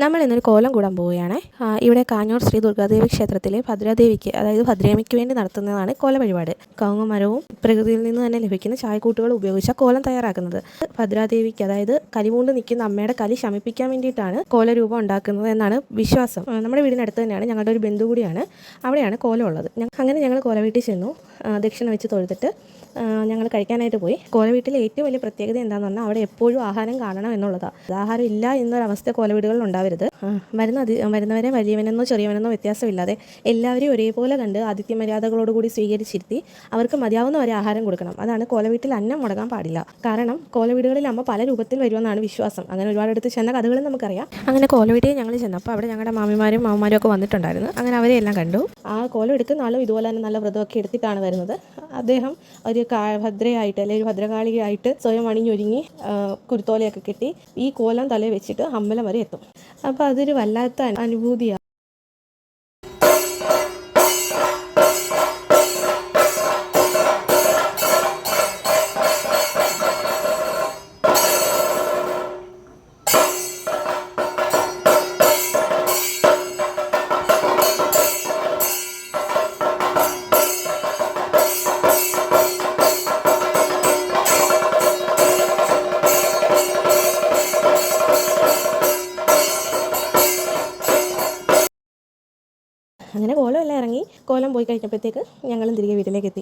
നമ്മൾ ഇന്നൊരു കോലം കൂടാൻ പോവുകയാണ്. ഇവിടെ കാഞ്ഞൂർ ശ്രീ ദുർഗാദേവി ക്ഷേത്രത്തിലെ ഭദ്രാദേവിക്ക്, അതായത് ഭദ്രേമിക്ക് വേണ്ടി നടത്തുന്നതാണ് കോല വഴിപാട്. കവുങ്ങുമരവും പ്രകൃതിയിൽ നിന്ന് തന്നെ ലഭിക്കുന്ന ചായക്കൂട്ടുകൾ ഉപയോഗിച്ച കോലം തയ്യാറാക്കുന്നത്. ഭദ്രാദേവിക്ക്, അതായത് കലിപൂണ്ട് നിൽക്കുന്ന അമ്മയുടെ കലി ശമിപ്പിക്കാൻ വേണ്ടിയിട്ടാണ് കോലരൂപം ഉണ്ടാക്കുന്നത് എന്നാണ് വിശ്വാസം. നമ്മുടെ വീടിനടുത്ത് തന്നെയാണ്, ഞങ്ങളുടെ ഒരു ബന്ധു കൂടിയാണ്, അവിടെയാണ് കോലം ഉള്ളത്. അങ്ങനെ ഞങ്ങൾ കോല വീട്ടിൽ ചെന്നു, ദക്ഷിണ വെച്ച് തൊഴുതിട്ട് ഞങ്ങൾ കഴിക്കാനായിട്ട് പോയി. കോലവീട്ടിലെ ഏറ്റവും വലിയ പ്രത്യേകത എന്താണെന്ന് പറഞ്ഞാൽ അവിടെ എപ്പോഴും ആഹാരം കാണണം എന്നുള്ളതാണ്. ആഹാരം ഇല്ല എന്നൊരവസ്ഥ കോലവീടുകളിൽ ഉണ്ടാവരുത്. വരുന്നവരെ വലിയവനെന്നോ ചെറിയവനെന്നോ വ്യത്യാസമില്ലാതെ എല്ലാവരെയും ഒരേപോലെ കണ്ട് ആതിഥ്യ മര്യാദകളോടുകൂടി സ്വീകരിച്ചിരുത്തി അവർക്ക് മതിയാവുന്ന വരെ ആഹാരം കൊടുക്കണം. അതാണ് കോലവീട്ടിൽ അന്നം മുടങ്ങാൻ പാടില്ല. കാരണം കോലവീടുകളിൽ അമ്മ പല രൂപത്തിൽ വരുമെന്നാണ് വിശ്വാസം. അങ്ങനെ ഒരുപാട് അടുത്ത് ചെന്ന കഥകളും നമുക്കറിയാം. അങ്ങനെ കോലവീട്ടിൽ ഞങ്ങൾ ചെന്നപ്പോൾ അവിടെ ഞങ്ങളുടെ മാമിമാരും മാമന്മാരും ഒക്കെ വന്നിട്ടുണ്ടായിരുന്നു. അങ്ങനെ അവരെ എല്ലാം കണ്ടു. ആ കോലം എടുക്കുന്ന ആളും ഇതുപോലെ തന്നെ നല്ല വ്രതമൊക്കെ എടുത്തിട്ടാണ് വരുന്നത്. അദ്ദേഹം ഒരു ഭദ്രയായിട്ട്, അല്ലെങ്കിൽ ഒരു ഭദ്രകാളിയായിട്ട് സ്വയം അണിഞ്ഞൊരുങ്ങി കുരുത്തോലയൊക്കെ കെട്ടി ഈ കോലം തലയിൽ വെച്ചിട്ട് അമ്പലം വരെ എത്തും. അപ്പോൾ അതൊരു വല്ലാത്ത അനുഭൂതിയാണ്. അങ്ങനെ കോലം എല്ലാം ഇറങ്ങി, കോലം പോയി കഴിഞ്ഞപ്പോഴത്തേക്ക് ഞങ്ങളും തിരികെ വീട്ടിലേക്ക് എത്തി.